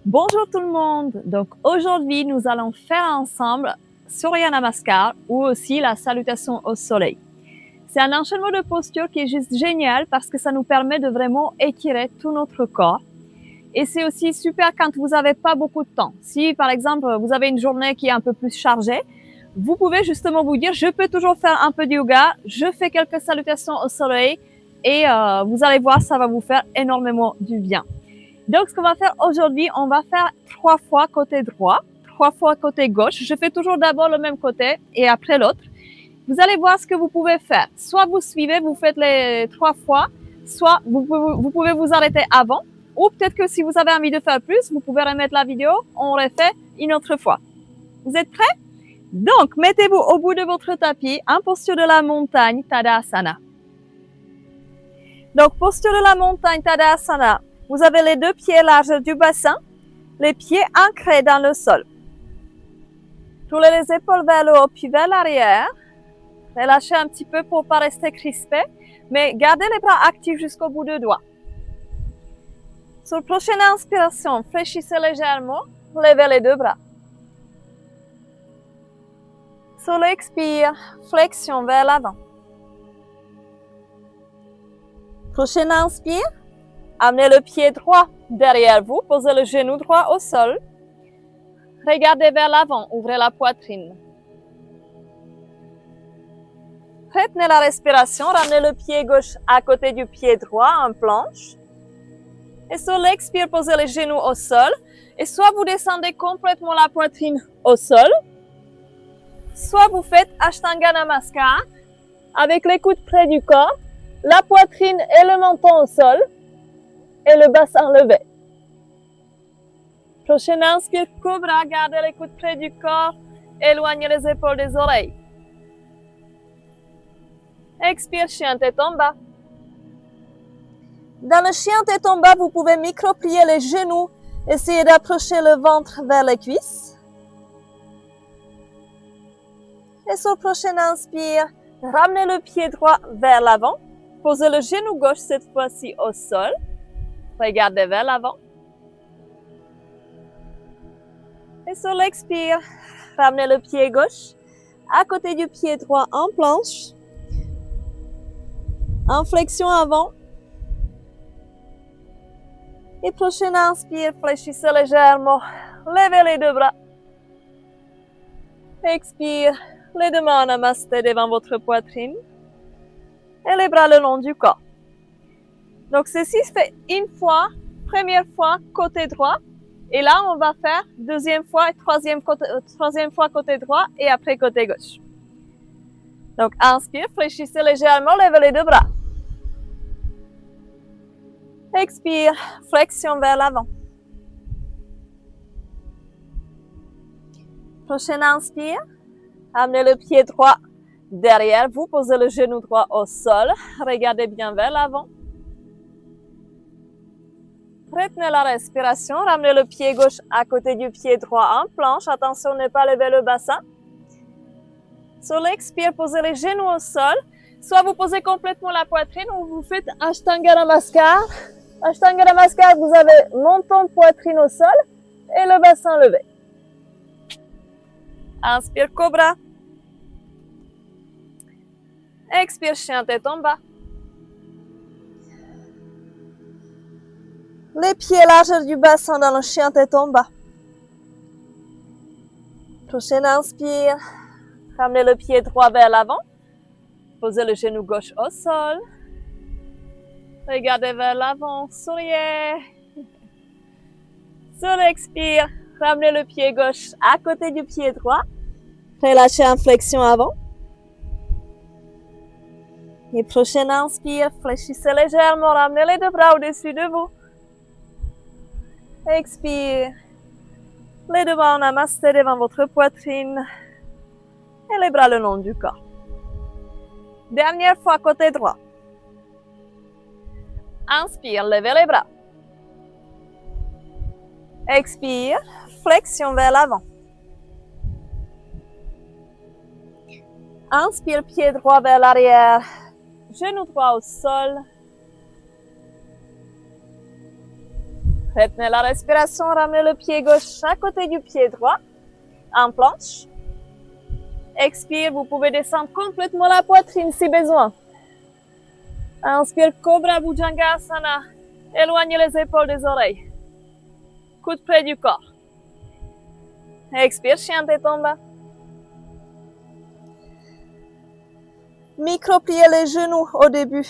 Bonjour tout le monde. Donc aujourd'hui, nous allons faire ensemble Surya Namaskar ou aussi la salutation au soleil. C'est un enchaînement de postures qui est juste génial parce que ça nous permet de vraiment étirer tout notre corps. Et c'est aussi super quand vous n'avez pas beaucoup de temps. Si par exemple vous avez une journée qui est un peu plus chargée, vous pouvez justement vous dire je peux toujours faire un peu de yoga, je fais quelques salutations au soleil et vous allez voir, ça va vous faire énormément du bien. Donc, ce qu'on va faire aujourd'hui, on va faire 3 fois côté droit, 3 fois côté gauche. Je fais toujours d'abord le même côté et après l'autre. Vous allez voir ce que vous pouvez faire. Soit vous suivez, vous faites les 3 fois, soit vous pouvez vous arrêter avant. Ou peut-être que si vous avez envie de faire plus, vous pouvez remettre la vidéo, on refait une autre fois. Vous êtes prêts? Donc, mettez-vous au bout de votre tapis en posture de la montagne, Tadasana. Donc, posture de la montagne, Tadasana. Vous avez les deux pieds larges du bassin, les pieds ancrés dans le sol. Roulez les épaules vers le haut puis vers l'arrière. Relâchez un petit peu pour ne pas rester crispé, mais gardez les bras actifs jusqu'au bout du doigt. Sur la prochaine inspiration, fléchissez légèrement, levez les deux bras. Sur l'expire, flexion vers l'avant. Prochaine inspire, amenez le pied droit derrière vous, posez le genou droit au sol. Regardez vers l'avant, ouvrez la poitrine. Retenez la respiration, ramenez le pied gauche à côté du pied droit en planche. Et sur l'expire, posez les genoux au sol. Et soit vous descendez complètement la poitrine au sol, soit vous faites Ashtanga Namaskar avec les coudes près du corps, la poitrine et le menton au sol et le bassin levé. Prochaine inspire, Cobra, gardez les coudes près du corps, éloignez les épaules des oreilles. Expire, chien tête en bas. Dans le chien tête en bas, vous pouvez micro-plier les genoux, essayez d'approcher le ventre vers les cuisses. Et sur prochaine inspire, ramenez le pied droit vers l'avant, posez le genou gauche cette fois-ci au sol, regardez vers l'avant. Et sur l'expire, ramenez le pied gauche à côté du pied droit en planche, en flexion avant. Et prochaine inspire, fléchissez légèrement, levez les deux bras. Expire, les deux mains en namasté devant votre poitrine et les bras le long du corps. Donc ceci se fait une fois, première fois côté droit, et là on va faire deuxième fois et troisième fois côté droit et après côté gauche. Donc inspire, fléchissez légèrement, levez les deux bras. Expire, flexion vers l'avant. Prochaine inspire, amenez le pied droit derrière vous, posez le genou droit au sol, regardez bien vers l'avant. Retenez la respiration, ramenez le pied gauche à côté du pied droit en planche, attention de ne pas lever le bassin. Sur l'expire, posez les genoux au sol, soit vous posez complètement la poitrine ou vous faites Ashtanga Namaskar. Ashtanga Namaskar, vous avez menton, poitrine au sol et le bassin levé. Inspire, Cobra. Expire, chien tête en bas. Les pieds larges du bassin dans le chien tête en bas. Prochaine inspire. Ramenez le pied droit vers l'avant. Posez le genou gauche au sol. Regardez vers l'avant, souriez. Sur l'expire, ramenez le pied gauche à côté du pied droit. Relâchez en flexion avant. Et prochaine inspire, fléchissez légèrement, ramenez les deux bras au-dessus de vous. Expire. Les deux bras en namasté devant votre poitrine. Et les bras le long du corps. Dernière fois, côté droit. Inspire, levez les bras. Expire, flexion vers l'avant. Inspire, pied droit vers l'arrière, genou droit au sol. Retenez la respiration, ramenez le pied gauche à côté du pied droit, en planche. Expire, vous pouvez descendre complètement la poitrine si besoin. Inspire, Cobra Bhujangasana. Éloignez les épaules des oreilles. Coude près du corps. Expire, chien tête en bas. Micro-pliez les genoux au début.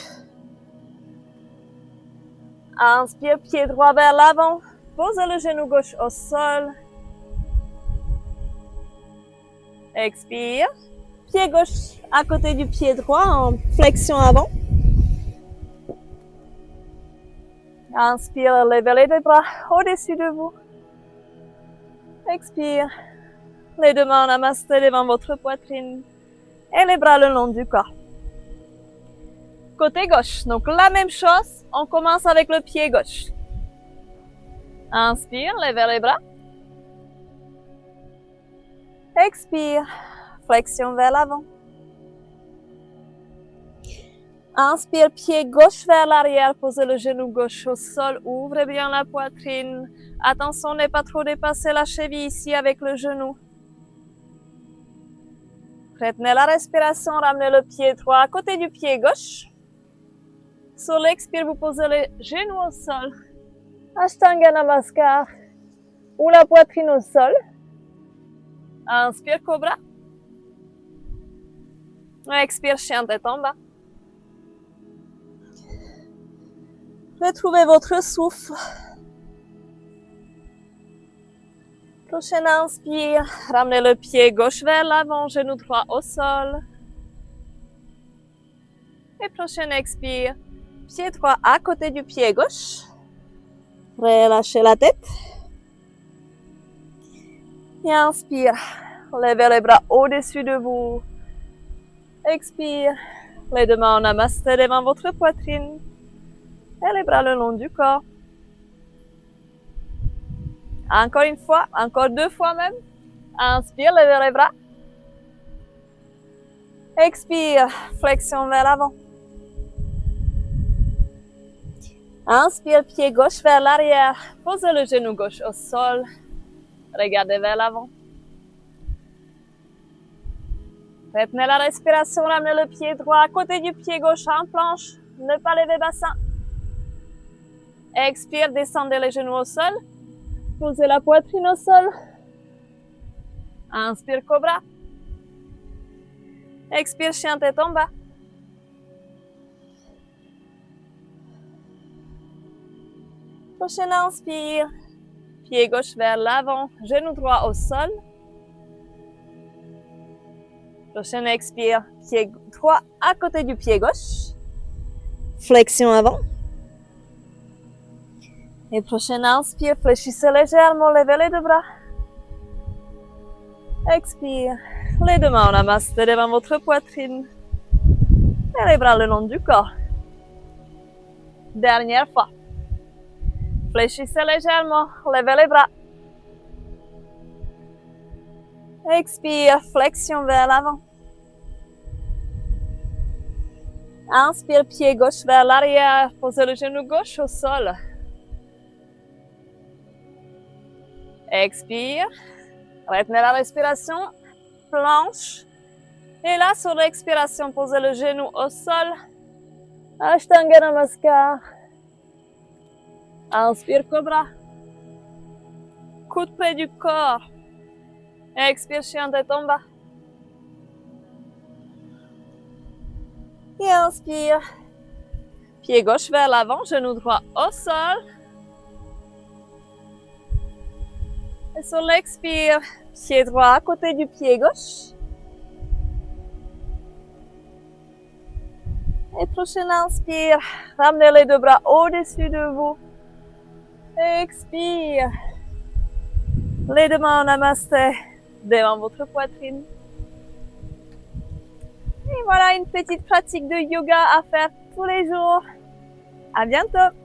Inspire, pied droit vers l'avant. Posez le genou gauche au sol. Expire. Pied gauche à côté du pied droit en flexion avant. Inspire, levez les deux bras au-dessus de vous. Expire. Les deux mains en namasté devant votre poitrine. Et les bras le long du corps. Côté gauche, donc la même chose, on commence avec le pied gauche. Inspire, levez les bras. Expire, flexion vers l'avant. Inspire, pied gauche vers l'arrière, posez le genou gauche au sol, ouvrez bien la poitrine. Attention, ne pas trop dépasser la cheville ici avec le genou. Retenez la respiration, ramenez le pied droit à côté du pied gauche. Sur l'expire, vous posez les genoux au sol. Ashtanga Namaskar. Ou la poitrine au sol. Inspire, Cobra. Expire, chien tête en bas. Retrouvez votre souffle. Prochaine inspire, ramenez le pied gauche vers l'avant, genou droit au sol. Et prochaine expire, pied droit à côté du pied gauche. Relâchez la tête. Et inspire, levez les bras au-dessus de vous. Expire, les deux mains en namasté devant votre poitrine. Et les bras le long du corps. Encore une fois, encore deux fois même. Inspire, levez les bras. Expire, flexion vers l'avant. Inspire, pied gauche vers l'arrière. Posez le genou gauche au sol. Regardez vers l'avant. Retenez la respiration, ramenez le pied droit à côté du pied gauche en planche. Ne pas lever bassin. Expire, descendez les genoux au sol. Posez la poitrine au sol. Inspire, Cobra. Expire, chien tête en bas. Prochaine inspire. Pied gauche vers l'avant, genou droit au sol. Prochaine expire, pied droit à côté du pied gauche. Flexion avant. Et prochaine inspire, fléchissez légèrement, levez les deux bras. Expire, les deux mains en namasté devant votre poitrine. Et les bras le long du corps. Dernière fois. Fléchissez légèrement, levez les bras. Expire, flexion vers l'avant. Inspire, pied gauche vers l'arrière, posez le genou gauche au sol. Expire, retenez la respiration, planche. Et là, sur l'expiration, posez le genou au sol. Ashtanga Namaskar. Inspire, Cobra. Coude près du corps. Expire, chien tête en bas. Et inspire. Pied gauche vers l'avant, genou droit au sol. Et sur l'expire, pied droit à côté du pied gauche. Et prochaine inspire, ramenez les deux bras au-dessus de vous. Expire. Les deux mains en namasté devant votre poitrine. Et voilà une petite pratique de yoga à faire tous les jours. À bientôt!